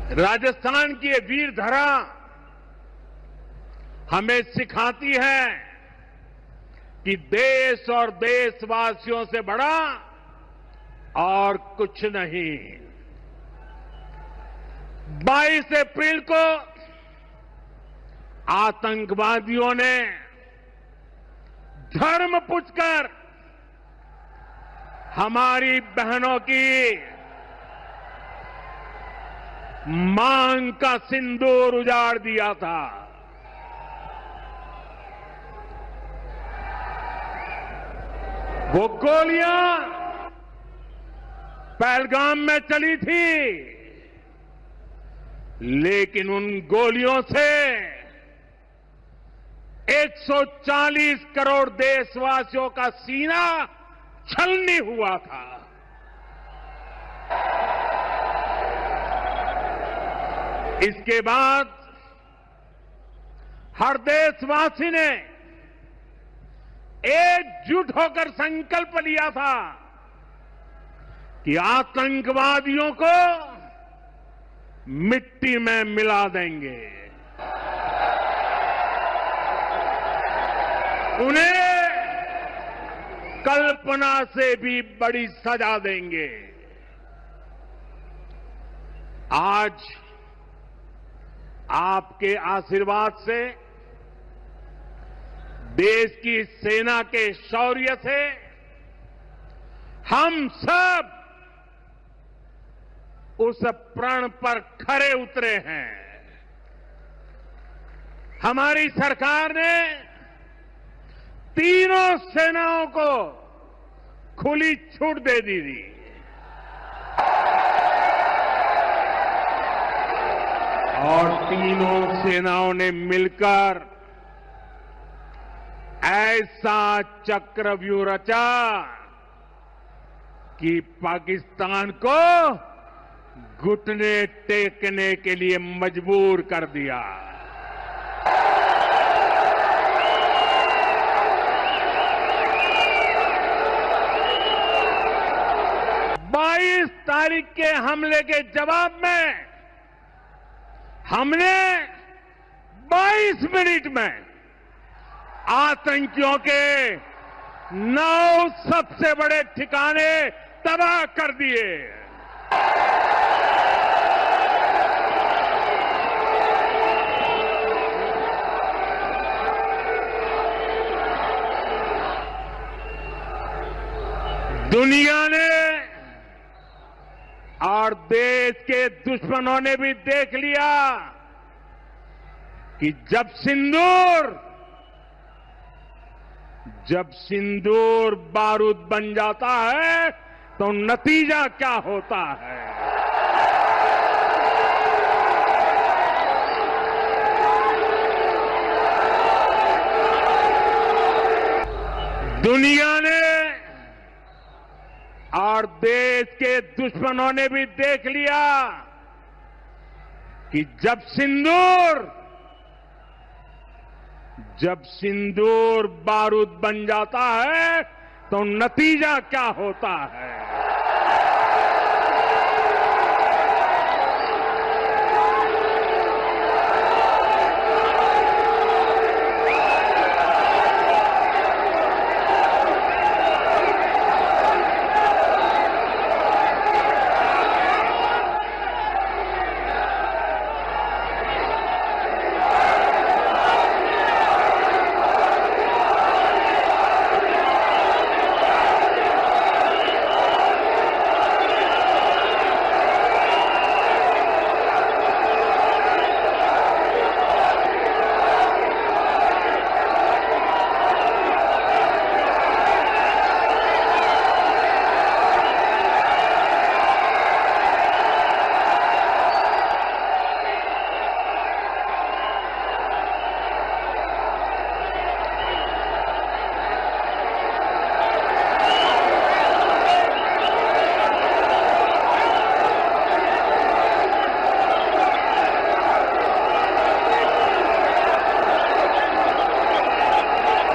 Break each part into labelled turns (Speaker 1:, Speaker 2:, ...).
Speaker 1: राजस्थान की ये वीर धरा हमें सिखाती है कि देश और देशवासियों से बड़ा और कुछ नहीं। 22 अप्रैल को आतंकवादियों ने धर्म पूछकर हमारी बहनों की मांग का सिंदूर उजाड़ दिया था। वो गोलियां पहलगाम में चली थी, लेकिन उन गोलियों से 140 करोड़ देशवासियों का सीना छलनी हुआ था। इसके बाद हर देशवासी ने एकजुट होकर संकल्प लिया था कि आतंकवादियों को मिट्टी में मिला देंगे, उन्हें कल्पना से भी बड़ी सजा देंगे। आज आपके आशीर्वाद से, देश की सेना के शौर्य से हम सब उस प्रण पर खरे उतरे हैं। हमारी सरकार ने तीनों सेनाओं को खुली छूट दे दी थी। और तीनों सेनाओं ने मिलकर ऐसा चक्रव्यूह रचा कि पाकिस्तान को घुटने टेकने के लिए मजबूर कर दिया। बाईस तारीख के हमले के जवाब में हमने 22 मिनट में आतंकियों के 9 सबसे बड़े ठिकाने तबाह कर दिए। दुनिया ने और देश के दुश्मनों ने भी देख लिया कि जब सिंदूर बारूद बन जाता है तो नतीजा क्या होता है। दुनिया ने और देश के दुश्मनों ने भी देख लिया कि जब सिंदूर बारूद बन जाता है तो नतीजा क्या होता है।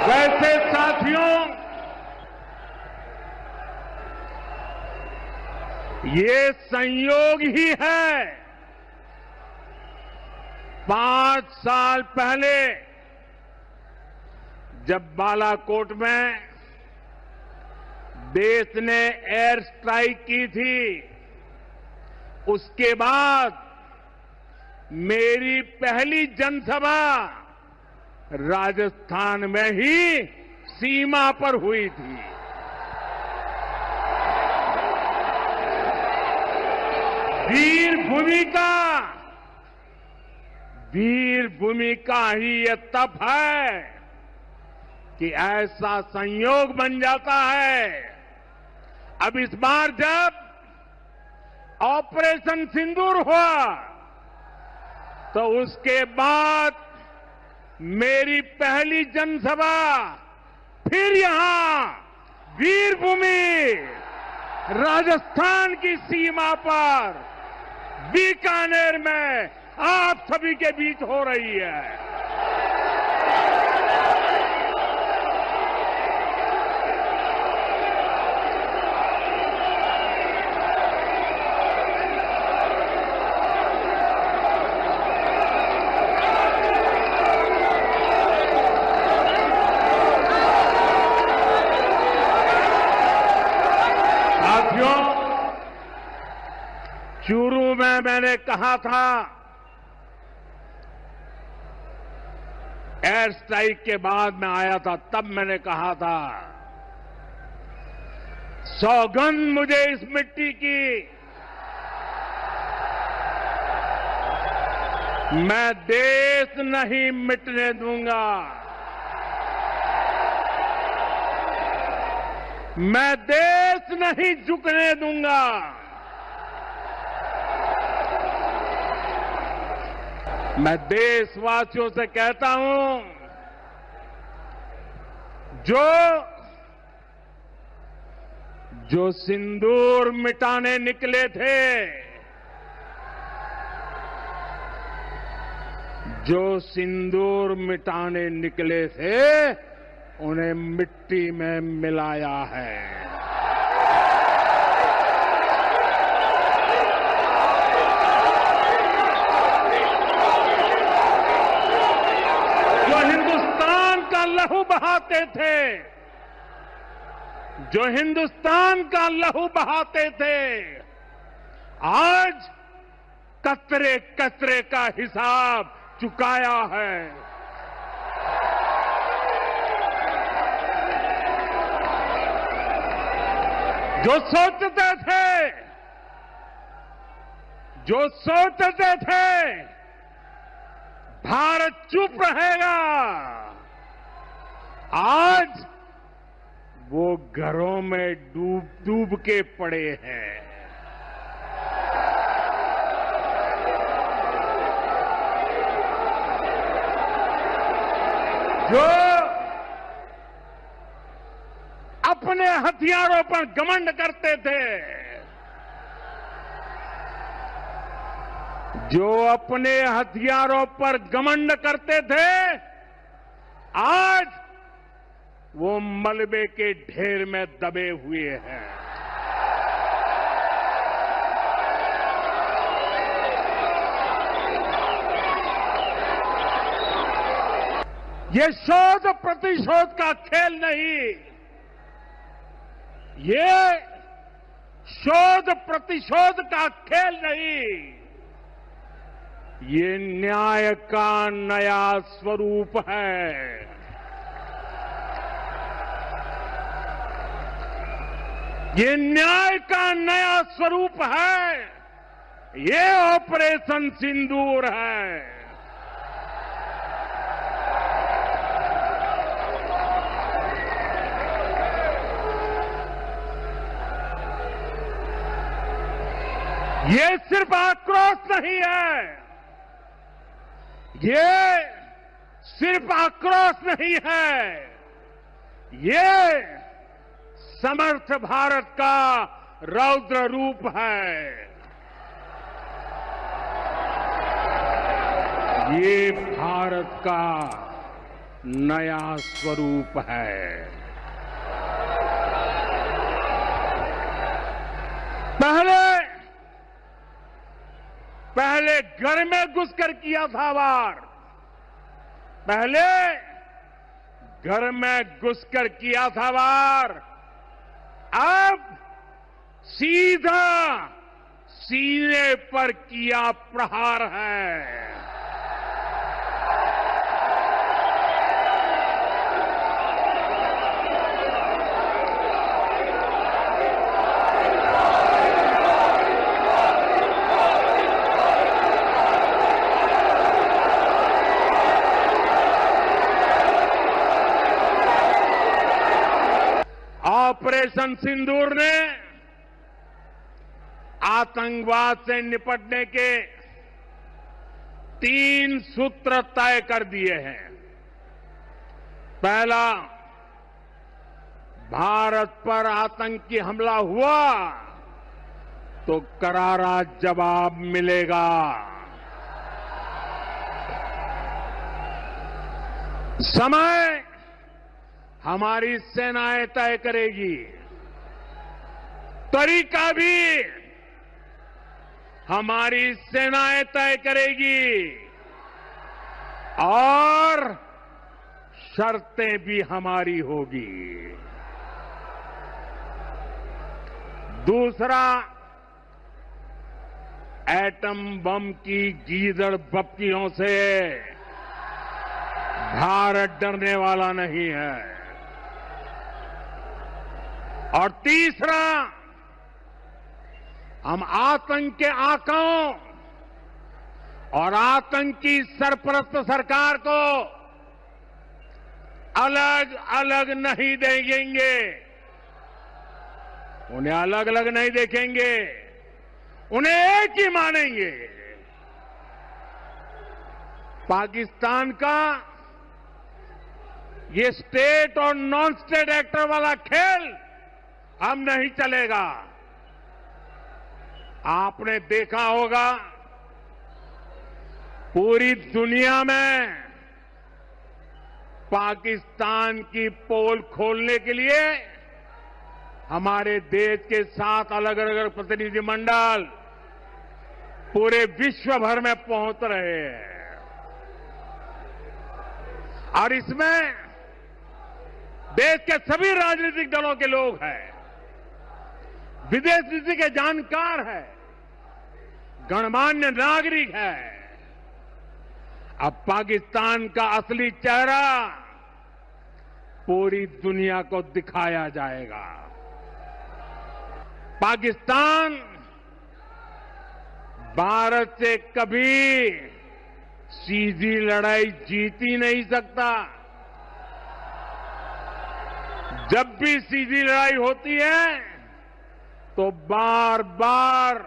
Speaker 1: वैसे साथियों, ये संयोग ही है 5 साल पहले जब बालाकोट में देश ने एयर स्ट्राइक की थी, उसके बाद मेरी पहली जनसभा राजस्थान में ही सीमा पर हुई थी। वीर भूमि का ही ये तप है कि ऐसा संयोग बन जाता है। अब इस बार जब ऑपरेशन सिंदूर हुआ तो उसके बाद मेरी पहली जनसभा फिर यहां वीरभूमि राजस्थान की सीमा पर बीकानेर में आप सभी के बीच हो रही है। शुरू में मैंने कहा था, एयर स्ट्राइक के बाद मैं आया था, तब मैंने कहा था, सौगंध मुझे इस मिट्टी की, मैं देश नहीं मिटने दूंगा, मैं देश नहीं झुकने दूंगा। मैं देशवासियों से कहता हूं, जो सिंदूर मिटाने निकले थे, जो सिंदूर मिटाने निकले थे, उन्हें मिट्टी में मिलाया है। लहू बहाते थे, जो हिंदुस्तान का लहू बहाते थे, आज कतरे कतरे का हिसाब चुकाया है। जो सोचते थे भारत चुप रहेगा, आज वो घरों में डूब के पड़े हैं। जो अपने हथियारों पर घमंड करते थे, जो अपने हथियारों पर घमंड करते थे, आज वो मलबे के ढेर में दबे हुए हैं। ये शोध प्रतिशोध का खेल नहीं, ये शोध प्रतिशोध का खेल नहीं, ये न्याय का नया स्वरूप है। ये न्याय का नया स्वरूप है। ये ऑपरेशन सिंदूर है। ये सिर्फ आक्रोश नहीं है, ये सिर्फ आक्रोश नहीं है, ये समर्थ भारत का रौद्र रूप है। ये भारत का नया स्वरूप है। पहले घर में घुसकर किया था वार, पहले घर में घुसकर किया था वार, अब सीधा सीने पर किया प्रहार है। ऑपरेशन सिंदूर ने आतंकवाद से निपटने के 3 सूत्र तय कर दिए हैं। पहला, भारत पर आतंकी हमला हुआ तो करारा जवाब मिलेगा। समय हमारी सेनाएं तय करेगी, तरीका भी हमारी सेनाएं तय करेगी और शर्तें भी हमारी होगी। दूसरा, एटम बम की गीदड़ बप्तियों से भारत डरने वाला नहीं है। और तीसरा, हम आतंक के आकाओं और आतंकी सरपरस्त सरकार को अलग अलग नहीं देखेंगे, उन्हें अलग अलग नहीं देखेंगे, उन्हें एक ही मानेंगे। पाकिस्तान का ये स्टेट और नॉन स्टेट एक्टर वाला खेल हम नहीं चलेगा। आपने देखा होगा पूरी दुनिया में पाकिस्तान की पोल खोलने के लिए हमारे देश के 7 अलग अलग प्रतिनिधिमंडल पूरे विश्व भर में पहुंच रहे हैं। और इसमें देश के सभी राजनीतिक दलों के लोग हैं, विदेश नीति के जानकार है, गणमान्य नागरिक है। अब पाकिस्तान का असली चेहरा पूरी दुनिया को दिखाया जाएगा। पाकिस्तान भारत से कभी सीधी लड़ाई जीत ही नहीं सकता। जब भी सीधी लड़ाई होती है तो बार बार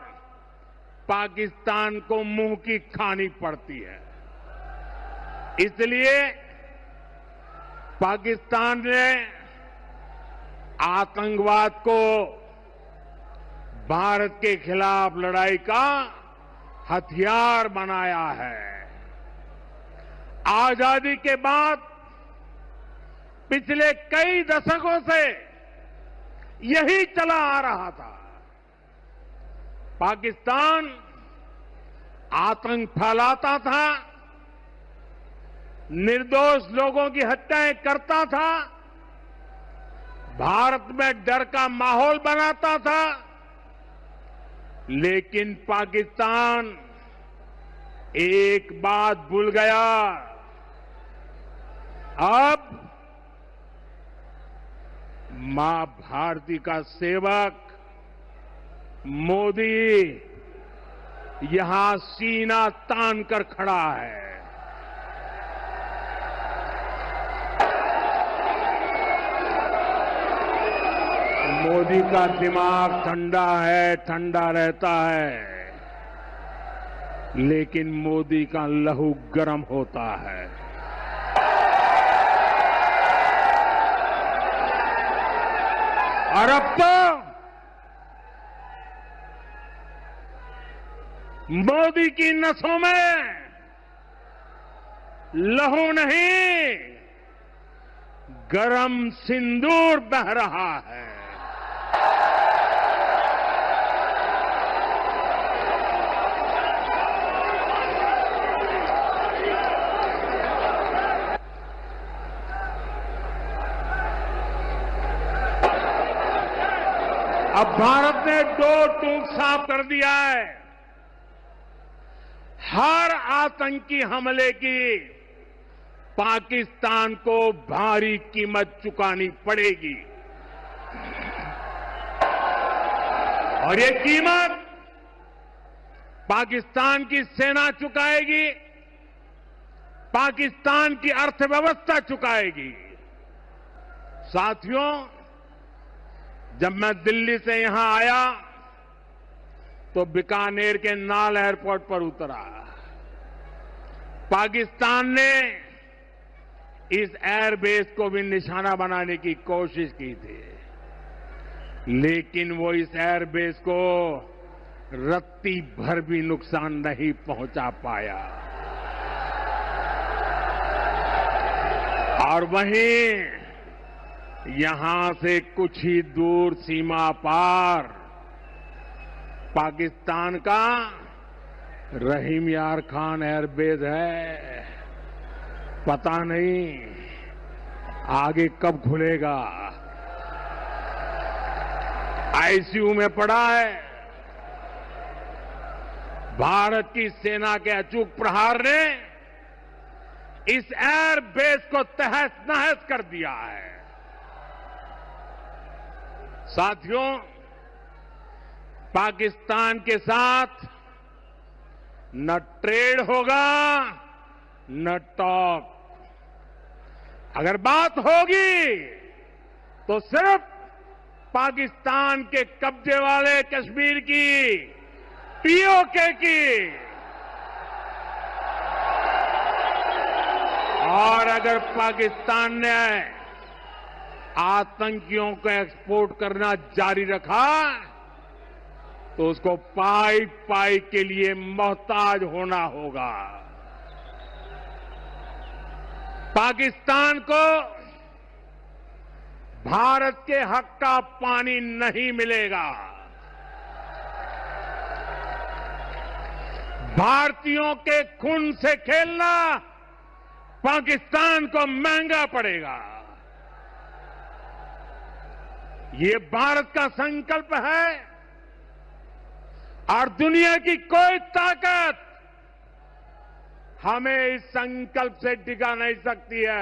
Speaker 1: पाकिस्तान को मुंह की खानी पड़ती है। इसलिए पाकिस्तान ने आतंकवाद को भारत के खिलाफ लड़ाई का हथियार बनाया है। आजादी के बाद पिछले कई दशकों से यही चला आ रहा था। पाकिस्तान आतंक फैलाता था, निर्दोष लोगों की हत्याएं करता था, भारत में डर का माहौल बनाता था। लेकिन पाकिस्तान एक बात भूल गया, अब मां भारती का सेवक मोदी यहां सीना तान कर खड़ा है। मोदी का दिमाग ठंडा है, ठंडा रहता है, लेकिन मोदी का लहू गर्म होता है। और अब तो मोदी की नसों में लहू नहीं, गरम सिंदूर बह रहा है। अब भारत ने दो टूक साफ कर दिया है। हर आतंकी हमले की पाकिस्तान को भारी कीमत चुकानी पड़ेगी और ये कीमत पाकिस्तान की सेना चुकाएगी, पाकिस्तान की अर्थव्यवस्था चुकाएगी। साथियों, जब मैं दिल्ली से यहां आया तो बीकानेर के नाल एयरपोर्ट पर उतरा। पाकिस्तान ने इस एयरबेस को भी निशाना बनाने की कोशिश की थी, लेकिन वो इस एयरबेस को रत्ती भर भी नुकसान नहीं पहुंचा पाया। और वहीं यहां से कुछ ही दूर सीमा पार पाकिस्तान का रहीम यार खान एयरबेस है। पता नहीं आगे कब खुलेगा। आईसीयू में पड़ा है। भारत की सेना के अचूक प्रहार ने इस एयरबेस को तहस नहस कर दिया है। साथियों, पाकिस्तान के साथ न ट्रेड होगा न टॉक। अगर बात होगी तो सिर्फ पाकिस्तान के कब्जे वाले कश्मीर की, पीओके की। और अगर पाकिस्तान ने आतंकियों को एक्सपोर्ट करना जारी रखा तो उसको पाई पाई के लिए मोहताज होना होगा। पाकिस्तान को भारत के हक का पानी नहीं मिलेगा। भारतीयों के खून से खेलना पाकिस्तान को महंगा पड़ेगा। ये भारत का संकल्प है और दुनिया की कोई ताकत हमें इस संकल्प से डिगा नहीं सकती है।